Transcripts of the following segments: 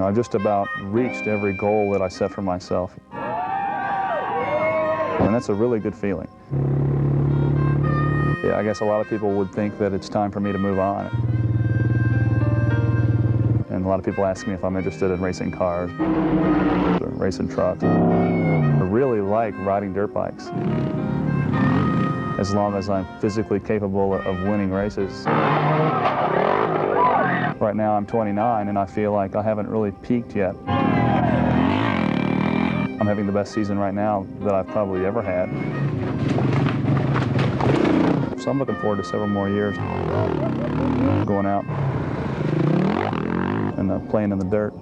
I've just about reached every goal that I set for myself. And that's a really good feeling. Yeah, I guess a lot of people would think that it's time for me to move on. And a lot of people ask me if I'm interested in racing cars or racing trucks. I really like riding dirt bikes, as long as I'm physically capable of winning races. Right now I'm 29 and I feel like I haven't really peaked yet. I'm having the best season right now that I've probably ever had. So I'm looking forward to several more years going out and playing in the dirt.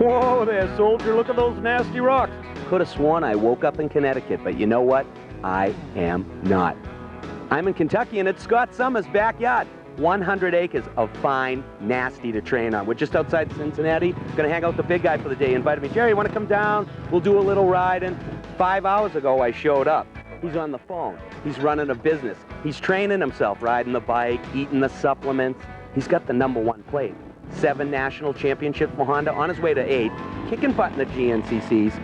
Whoa there, soldier, look at those nasty rocks. Could have sworn I woke up in Connecticut, but you know what? I am not. I'm in Kentucky and it's Scott Summers' backyard. 100 acres of fine, nasty to train on. We're just outside Cincinnati. Gonna hang out with the big guy for the day. He invited me, Jerry, you wanna come down? We'll do a little riding. 5 hours ago, I showed up. He's on the phone. He's running a business. He's training himself, riding the bike, eating the supplements. He's got the #1 plate. 7 national championships for Honda, on his way to 8, kicking butt in the GNCCs.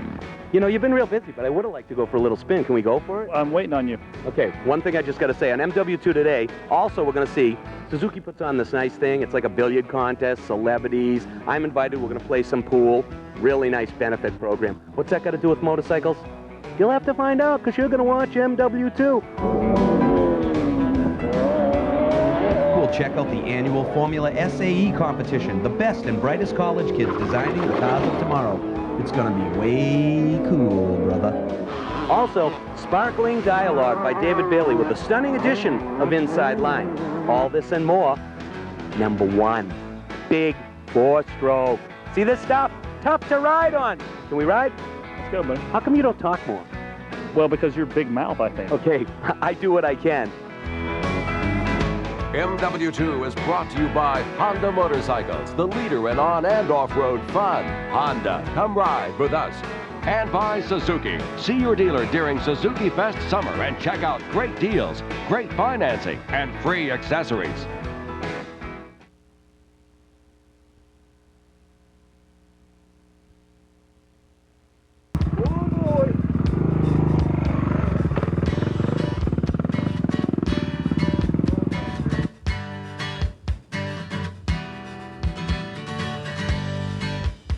You know, you've been real busy, but I would have liked to go for a little spin. Can we go for it? I'm waiting on you. Okay, one thing I just got to say, on MW2 today, also we're going to see, Suzuki puts on this nice thing. It's like a billiard contest, celebrities. I'm invited, we're going to play some pool. Really nice benefit program. What's that got to do with motorcycles? You'll have to find out, because you're going to watch MW2. Check out the annual Formula SAE competition, the best and brightest college kids designing the cars of tomorrow. It's gonna be way cool, brother. Also, Sparkling Dialogue by David Bailey with a stunning edition of Inside Line. All this and more. #1, big 4-stroke. See this stuff? Tough to ride on. Can we ride? Let's go, buddy. How come you don't talk more? Well, because you're big mouth, I think. Okay, I do what I can. MW2 is brought to you by Honda Motorcycles, the leader in on and off-road fun. Honda, come ride with us. And by Suzuki. See your dealer during Suzuki Fest Summer and check out great deals, great financing, and free accessories.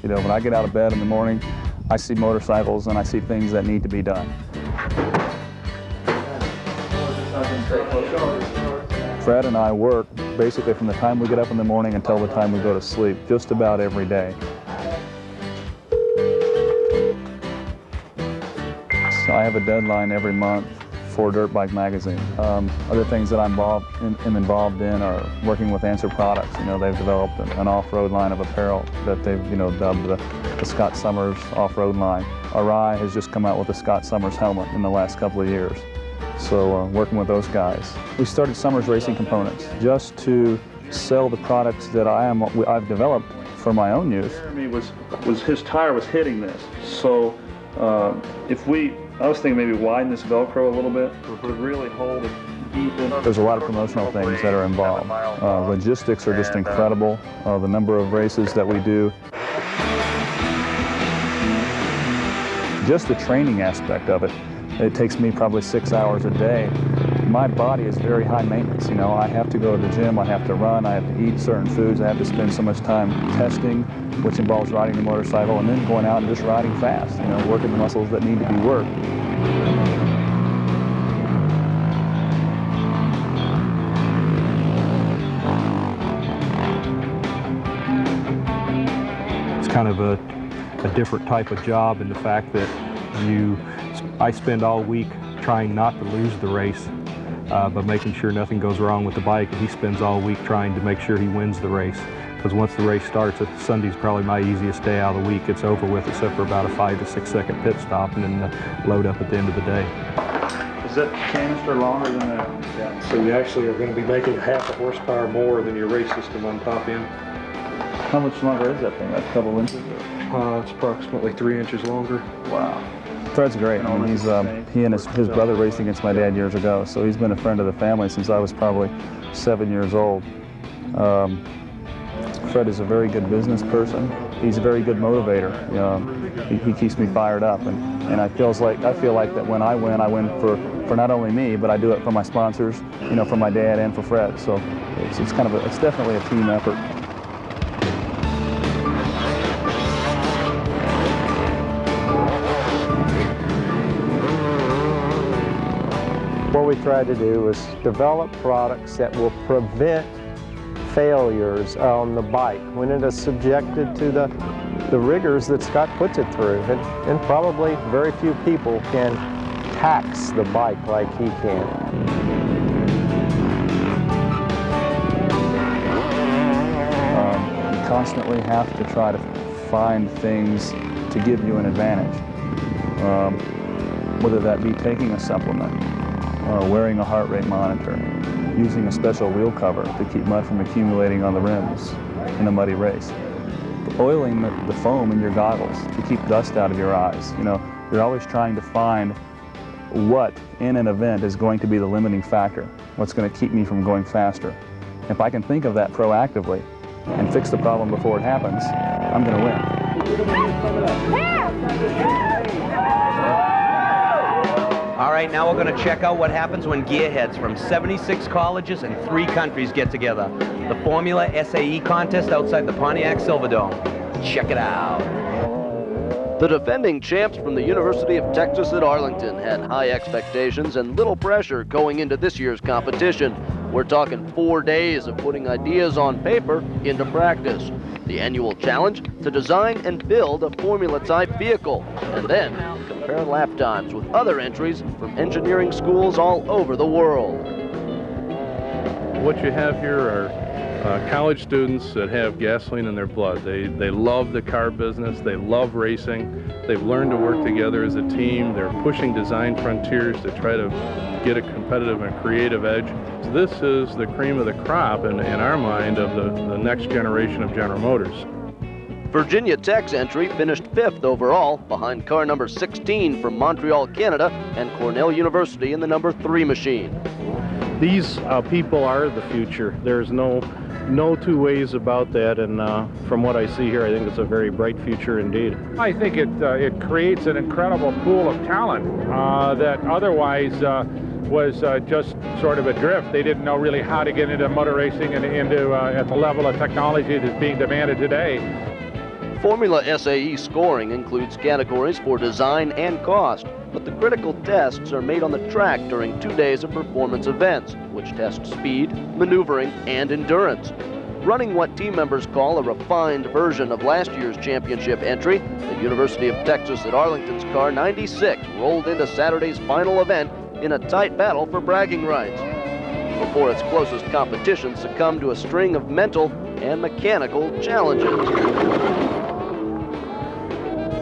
You know, when I get out of bed in the morning, I see motorcycles and I see things that need to be done. Fred and I work basically from the time we get up in the morning until the time we go to sleep, just about every day. So I have a deadline every month for Dirt Bike Magazine. Other things that I'm involved in are working with Answer Products. You know, they've developed an off-road line of apparel that they've, you know, dubbed the Scott Summers off-road line. Arai has just come out with the Scott Summers helmet in the last couple of years. So working with those guys. We started Summers Racing Components just to sell the products that I've developed for my own use. Jeremy his tire was hitting this. So I was thinking maybe widen this Velcro a little bit to really hold it deep in. There's a lot of promotional things that are involved. Logistics are just incredible. The number of races that we do. Just the training aspect of it. It takes me probably 6 hours a day. My body is very high maintenance. You know, I have to go to the gym, I have to run, I have to eat certain foods, I have to spend so much time testing, which involves riding the motorcycle, and then going out and just riding fast, you know, working the muscles that need to be worked. It's kind of a different type of job in the fact that I spend all week trying not to lose the race but making sure nothing goes wrong with the bike. And he spends all week trying to make sure he wins the race. Because once the race starts, Sunday's probably my easiest day out of the week. It's over with except for about a 5 to 6 second pit stop and then the load up at the end of the day. Is that canister longer than that? Yeah. So you actually are going to be making half a horsepower more than your race system on top end. How much longer is that thing? That's a couple inches? It's approximately 3 inches longer. Wow. Fred's great. I mean, he and his brother raced against my dad years ago, so he's been a friend of the family since I was probably 7 years old. Fred is a very good business person. He's a very good motivator. He keeps me fired up, and I feel like that when I win for not only me, but I do it for my sponsors, for my dad and for Fred. So it's definitely a team effort. What we try to do is develop products that will prevent failures on the bike when it is subjected to the rigors that Scott puts it through. And probably very few people can tax the bike like he can. You constantly have to try to find things to give you an advantage, whether that be taking a supplement, wearing a heart rate monitor, using a special wheel cover to keep mud from accumulating on the rims in a muddy race, oiling the foam in your goggles to keep dust out of your eyes. You're always trying to find what in an event is going to be the limiting factor, what's going to keep me from going faster. If I can think of that proactively and fix the problem before it happens, I'm going to win. All right, now we're going to check out what happens when gearheads from 76 colleges and 3 countries get together. The Formula SAE contest outside the Pontiac Silverdome. Check it out. The defending champs from the University of Texas at Arlington had high expectations and little pressure going into this year's competition. We're talking 4 days of putting ideas on paper into practice. The annual challenge to design and build a Formula-type vehicle, and then compare lap times with other entries from engineering schools all over the world. What you have here are college students that have gasoline in their blood. They love the car business, they love racing, they've learned to work together as a team, they're pushing design frontiers to try to get a competitive and creative edge. This is the cream of the crop in our mind of the next generation of General Motors. Virginia Tech's entry finished 5th overall, behind car number 16 from Montreal, Canada, and Cornell University in the number 3 machine. These people are the future. There's no two ways about that, and from what I see here, I think it's a very bright future indeed. I think it creates an incredible pool of talent that otherwise was just sort of adrift. They didn't know really how to get into motor racing and into at the level of technology that's being demanded today. Formula SAE scoring includes categories for design and cost, but the critical tests are made on the track during 2 days of performance events, which test speed, maneuvering, and endurance. Running what team members call a refined version of last year's championship entry, the University of Texas at Arlington's car 96 rolled into Saturday's final event in a tight battle for bragging rights, before its closest competition succumbed to a string of mental and mechanical challenges.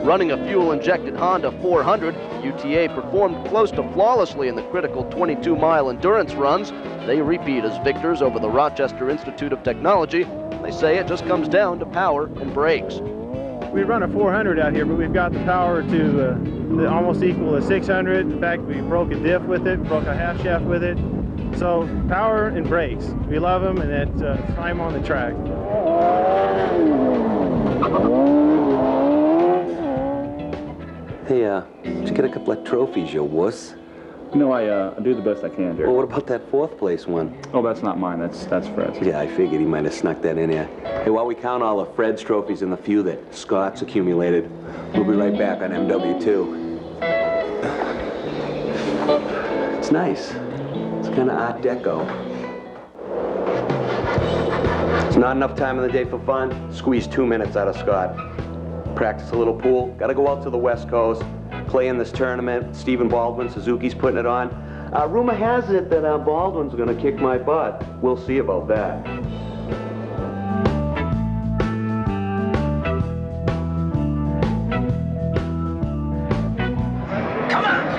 Running a fuel-injected Honda 400, UTA performed close to flawlessly in the critical 22-mile endurance runs. They repeat as victors over the Rochester Institute of Technology. They say it just comes down to power and brakes. We run a 400 out here, but we've got the power to almost equal a 600. In fact, we broke a diff with it, broke a half shaft with it. So power and brakes, we love them, and that's time on the track. Hey, did you get a couple of trophies, you wuss? No, I do the best I can, Jerry. Well, what about that 4th place one? Oh, that's not mine. That's Fred's. Yeah, I figured he might have snuck that in here. Hey, while we count all of Fred's trophies and the few that Scott's accumulated, we'll be right back on MW2. It's nice. It's kind of Art Deco. It's not enough time in the day for fun. Squeeze 2 minutes out of Scott. Practice a little pool. Got to go out to the West Coast. Play in this tournament. Steven Baldwin, Suzuki's putting it on. Rumor has it that Baldwin's gonna kick my butt. We'll see about that.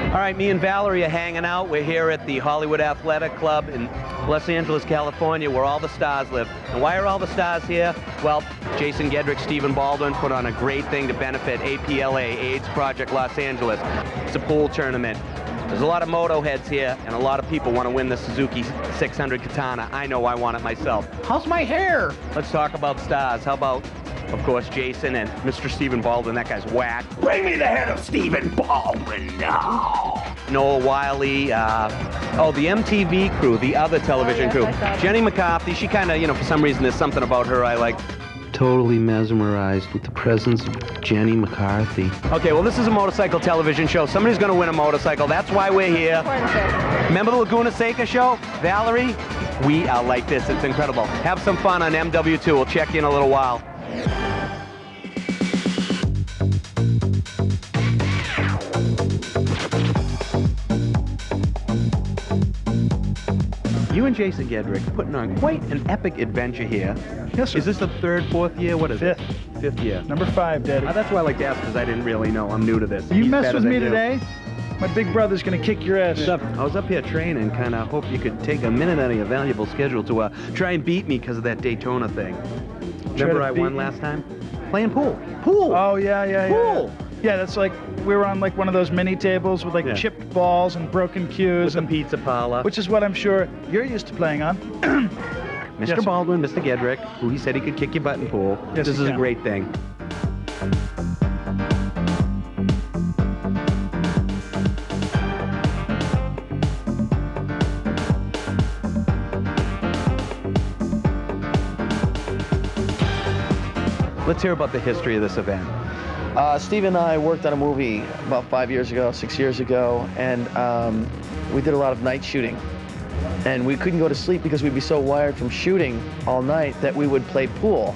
All right, me and Valerie are hanging out. We're here at the Hollywood Athletic Club in Los Angeles, California, where all the stars live. And why are all the stars here? Well, Jason Gedrich, Steven Baldwin put on a great thing to benefit APLA, AIDS Project Los Angeles. It's a pool tournament. There's a lot of moto heads here, and a lot of people want to win the Suzuki 600 Katana. I know I want it myself. How's my hair? Let's talk about stars. How about, of course, Jason and Mr. Steven Baldwin? That guy's whack. Bring me the head of Steven Baldwin now. Noah Wiley, the MTV crew, the other television crew. Jenny McCarthy, she kind of, you know, for some reason there's something about her I like. Totally mesmerized with the presence of Jenny McCarthy. Okay, well, this is a motorcycle television show. Somebody's going to win a motorcycle. That's why we're here. Remember the Laguna Seca show? Valerie? We are like this. It's incredible. Have some fun on MW2. We'll check you in a little while. You and Jason Gedrich putting on quite an epic adventure here. Yes, sir. Is this the third, fourth year? What is it? Fifth year. Number 5, Daddy. That's why I like to ask, because I didn't really know. I'm new to this. You He's mess better with than me you. today, my big brother's gonna kick your ass. I was up here training, kind of hope you could take a minute out of your valuable schedule to try and beat me because of that Daytona thing. Remember I won last time? Playing pool. Pool! Oh, yeah. Pool! Yeah, that's like, we were on like one of those mini tables with like chipped balls and broken cues. With and the pizza parlor. Which is what I'm sure you're used to playing on. Mr. Baldwin, Mr. Gedrich, who he said he could kick your butt in pool. Yes, This is a great thing. Let's hear about the history of this event. Steve and I worked on a movie about 6 years ago, and we did a lot of night shooting. And we couldn't go to sleep because we'd be so wired from shooting all night that we would play pool.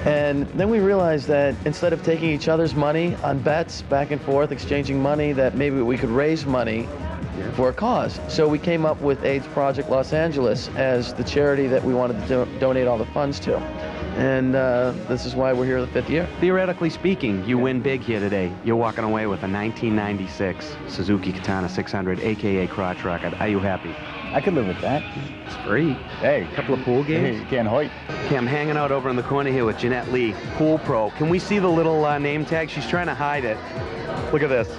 And then we realized that instead of taking each other's money on bets back and forth, exchanging money, that maybe we could raise money for a cause. So we came up with AIDS Project Los Angeles as the charity that we wanted to donate all the funds to. And this is why we're here the 5th year. Theoretically speaking, you win big here today. You're walking away with a 1996 Suzuki Katana 600, aka crotch rocket. Are you happy? I could live with that. It's free. Hey. A couple of pool games. You can't hoit. Okay, I'm hanging out over in the corner here with Jeanette Lee, Pool Pro. Can we see the little name tag? She's trying to hide it. Look at this.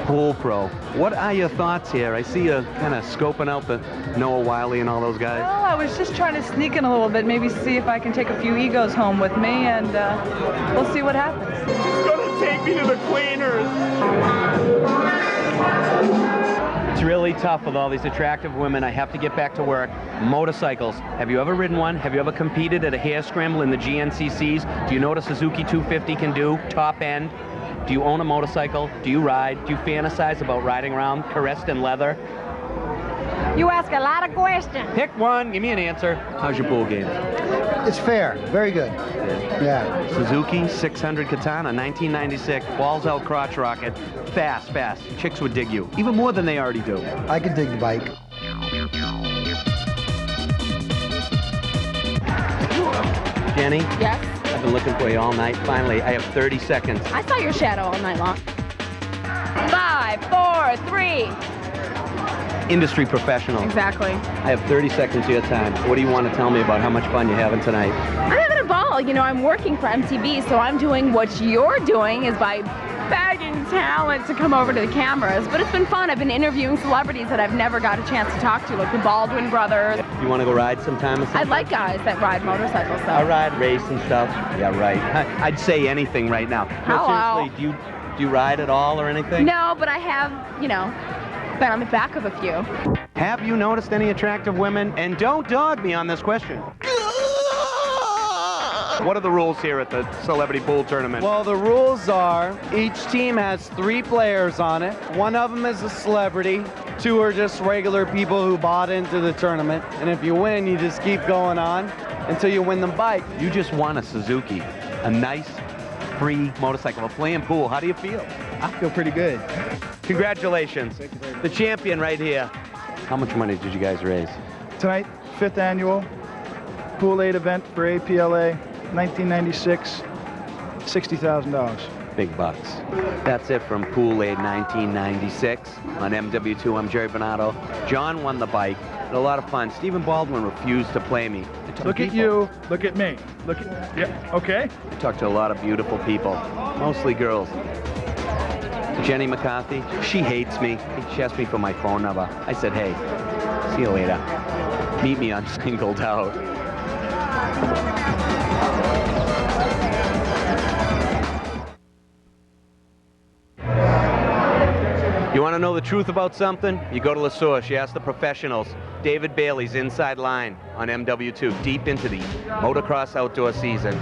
Pool Pro. What are your thoughts here? I see you kind of scoping out the Noah Wiley and all those guys. Well, I was just trying to sneak in a little bit, maybe see if I can take a few egos home with me, and we'll see what happens. She's gonna take me to the cleaners. It's really tough with all these attractive women. I have to get back to work. Motorcycles. Have you ever ridden one? Have you ever competed at a hare scramble in the GNCCs? Do you know what a Suzuki 250 can do? Top end. Do you own a motorcycle? Do you ride? Do you fantasize about riding around caressed in leather? You ask a lot of questions. Pick one. Give me an answer. How's your pool game? It's fair. Very good. Yeah. Suzuki 600 Katana, 1996. Balls out crotch rocket. Fast. Chicks would dig you. Even more than they already do. I can dig the bike. Jenny? Yes? I've been looking for you all night. Finally, I have 30 seconds. I saw your shadow all night long. 5, 4, 3. Industry professional. Exactly. I have 30 seconds of your time. What do you want to tell me about how much fun you're having tonight? I'm having a ball. You know, I'm working for MTV, so I'm doing what you're doing is by begging talent to come over to the cameras. But it's been fun. I've been interviewing celebrities that I've never got a chance to talk to, like the Baldwin brothers. You want to go ride sometime or something? I like guys that ride motorcycles, though. I ride, race and stuff. Yeah, right. I'd say anything right now. No, Hello. seriously, do you ride at all or anything? No, but I have, you know, been on the back of a few. Have you noticed any attractive women? And don't dog me on this question. What are the rules here at the Celebrity Pool Tournament? Well, the rules are each team has 3 players on it. One of them is a celebrity. 2 are just regular people who bought into the tournament. And if you win, you just keep going on until you win the bike. You just won a Suzuki, a nice, free motorcycle, a playing pool. How do you feel? I feel pretty good. Congratulations. The champion right here. How much money did you guys raise? Tonight, 5th annual Pool 8 event for APLA, 1996, $60,000. Big bucks. That's it from Pool 8 1996. On MW2, I'm Jerry Bernardo. John won the bike. Had a lot of fun. Steven Baldwin refused to play me. Look at you, look at me. Look at, yeah, okay. I talked to a lot of beautiful people, mostly girls. Jenny McCarthy, she hates me. She asked me for my phone number. I said, hey, see you later. Meet me on Singled Out. You want to know the truth about something? You go to the source, you ask the professionals. David Bailey's Inside Line on MW2, deep into the motocross outdoor season.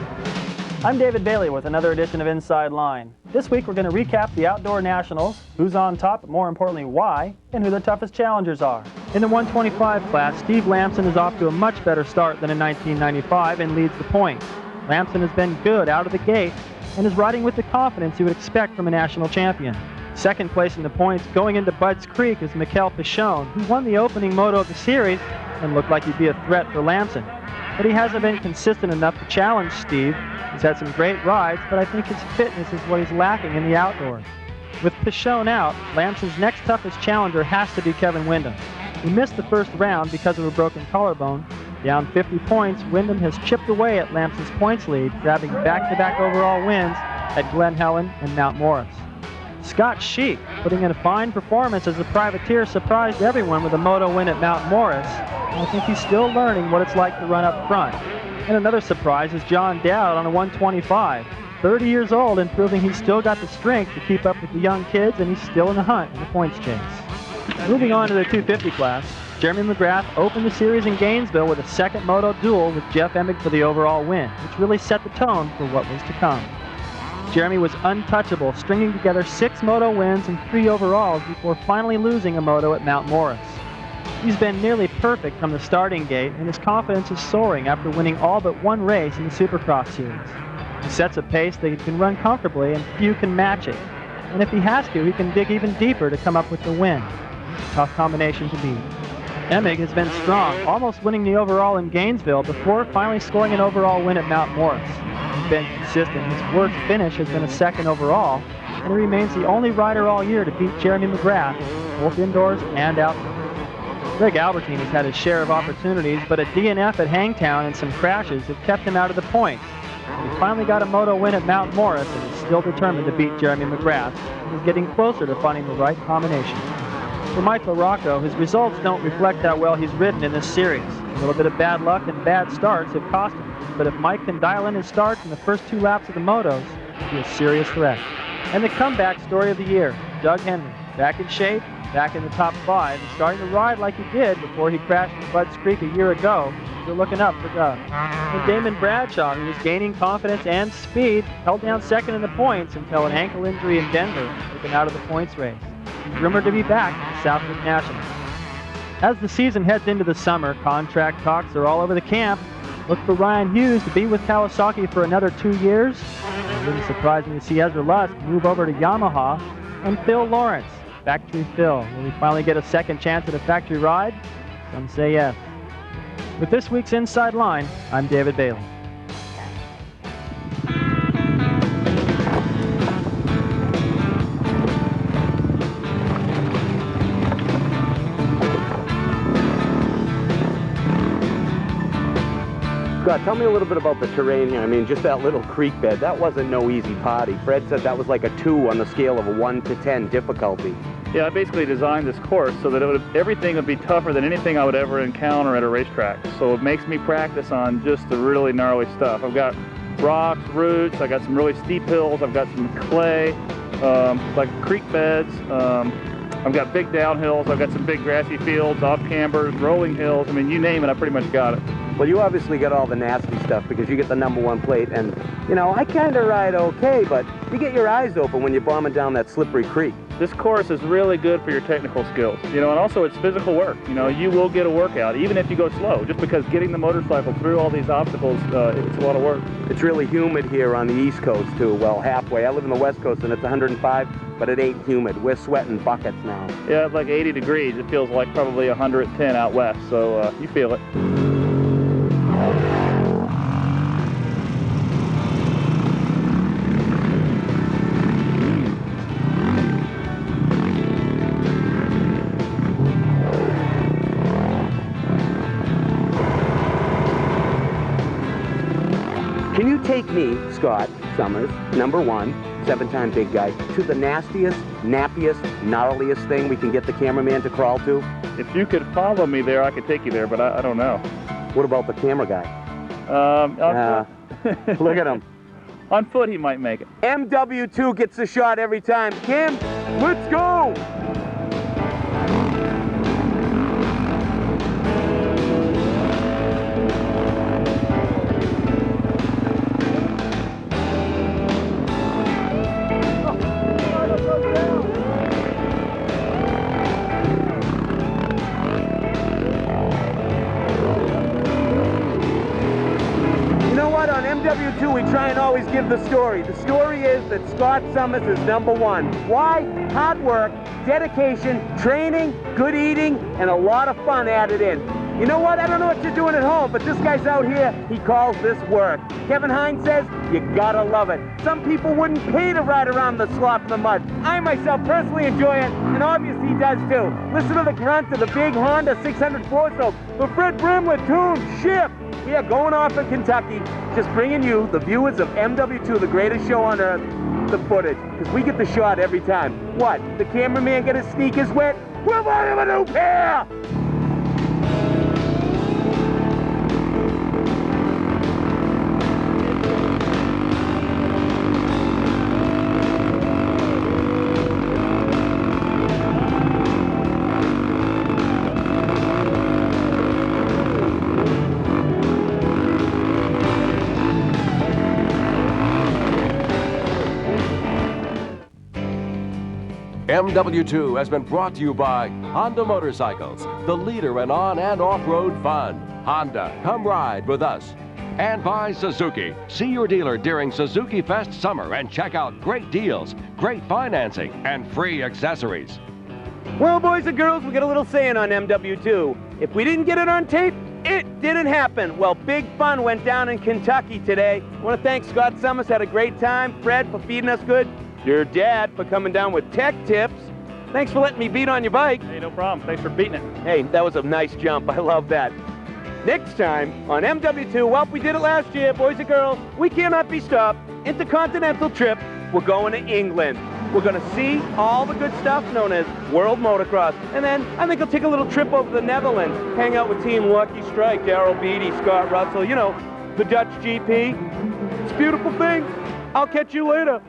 I'm David Bailey with another edition of Inside Line. This week we're going to recap the Outdoor Nationals, who's on top, but more importantly why, and who the toughest challengers are. In the 125 class, Steve Lamson is off to a much better start than in 1995 and leads the points. Lamson has been good out of the gate and is riding with the confidence you would expect from a national champion. Second place in the points going into Budds Creek is Mikel Pichon, who won the opening moto of the series and looked like he'd be a threat for Lamson. But he hasn't been consistent enough to challenge Steve. He's had some great rides, but I think his fitness is what he's lacking in the outdoors. With Pichon out, Lamson's next toughest challenger has to be Kevin Windham. He missed the first round because of a broken collarbone. Down 50 points, Windham has chipped away at Lamson's points lead, grabbing back-to-back overall wins at Glen Helen and Mount Morris. Scott Sheik, putting in a fine performance as a privateer, surprised everyone with a moto win at Mount Morris. And I think he's still learning what it's like to run up front. And another surprise is John Dowd on a 125. 30 years old and proving he's still got the strength to keep up with the young kids, and he's still in the hunt in the points chase. Moving on to the 250 class, Jeremy McGrath opened the series in Gainesville with a second moto duel with Jeff Emig for the overall win, which really set the tone for what was to come. Jeremy was untouchable, stringing together 6 moto wins and 3 overalls before finally losing a moto at Mount Morris. He's been nearly perfect from the starting gate, and his confidence is soaring after winning all but one race in the Supercross series. He sets a pace that he can run comfortably, and few can match it. And if he has to, he can dig even deeper to come up with the win. Tough combination to beat. Emig has been strong, almost winning the overall in Gainesville before finally scoring an overall win at Mount Morris. He's been consistent. His worst finish has been a second overall, and he remains the only rider all year to beat Jeremy McGrath, both indoors and outdoors. Greg Albertine has had his share of opportunities, but a DNF at Hangtown and some crashes have kept him out of the points. He finally got a moto win at Mount Morris and is still determined to beat Jeremy McGrath, and is getting closer to finding the right combination. For Mike LaRocco, his results don't reflect how well he's ridden in this series. A little bit of bad luck and bad starts have cost him, but if Mike can dial in his starts in the first 2 laps of the motos, he'll be a serious threat. And the comeback story of the year, Doug Henry, back in shape, back in the top 5, and starting to ride like he did before he crashed in Budds Creek a year ago. They're looking up for Doug. And Damon Bradshaw, who was gaining confidence and speed, held down second in the points until an ankle injury in Denver took him out of the points race. He's rumored to be back at the Southwick Nationals. As the season heads into the summer, contract talks are all over the camp. Look for Ryan Hughes to be with Kawasaki for another 2 years. It wouldn't surprise me to see Ezra Lusk move over to Yamaha. And Phil Lawrence, Factory Phil. Will he finally get a second chance at a factory ride? Some say yes. With this week's Inside Line, I'm David Bailey. Scott, tell me a little bit about the terrain here. I mean, just that little creek bed, that wasn't no easy party. Fred said that was like a 2 on the scale of a 1 to 10 difficulty. Yeah, I basically designed this course so that everything would be tougher than anything I would ever encounter at a racetrack. So it makes me practice on just the really gnarly stuff. I've got rocks, roots, I got some really steep hills, I've got some clay, like creek beds, I've got big downhills, I've got some big grassy fields, off cambers, rolling hills. I mean, you name it, I pretty much got it. Well, you obviously got all the nasty stuff because you get the #1 plate, and, you know, I kind of ride okay, but you get your eyes open when you're bombing down that slippery creek. This course is really good for your technical skills, you know, and also it's physical work. You know, you will get a workout, even if you go slow, just because getting the motorcycle through all these obstacles, it's a lot of work. It's really humid here on the East Coast, too. Well, halfway. I live in the West Coast, and it's 105, but it ain't humid. We're sweating buckets now. Yeah, it's like 80 degrees. It feels like probably 110 out west, so you feel it. Can you take me, Scott Summers, #1, 7-time big guy, to the nastiest, nappiest, gnarliest thing we can get the cameraman to crawl to? If you could follow me there, I could take you there, but I don't know. What about the camera guy? Look at him. On foot, he might make it. MW2 gets a shot every time. Kim, let's go! MW2, we try and always give the story. The story is that Scott Summers is #1. Why? Hard work, dedication, training, good eating, and a lot of fun added in. You know what? I don't know what you're doing at home, but this guy's out here, he calls this work. Kevin Hines says, you gotta love it. Some people wouldn't pay to ride around the slop in the mud. I myself personally enjoy it, and obviously he does too. Listen to the grunt of the big Honda 600 4-stroke, the Fred Bramblett tuned ship. Yeah, going off in Kentucky, just bringing you, the viewers of MW2, the greatest show on earth, the footage, because we get the shot every time. What? The cameraman get his sneakers wet? We'll buy him a new pair! MW2 has been brought to you by Honda Motorcycles, the leader in on and off-road fun. Honda, come ride with us. And by Suzuki. See your dealer during Suzuki Fest Summer and check out great deals, great financing, and free accessories. Well, boys and girls, we got a little saying on MW2. If we didn't get it on tape, it didn't happen. Well, big fun went down in Kentucky today. I want to thank Scott Summers, had a great time. Fred for feeding us good. Your dad for coming down with tech tips. Thanks for letting me beat on your bike. Hey, no problem. Thanks for beating it. Hey, that was a nice jump. I love that. Next time on MW2, well, we did it last year, boys and girls. We cannot be stopped. Intercontinental trip. We're going to England. We're going to see all the good stuff known as World Motocross. And then I think I'll take a little trip over the Netherlands, hang out with Team Lucky Strike, Darrell Beatty, Scott Russell, you know, the Dutch GP. It's a beautiful thing. I'll catch you later.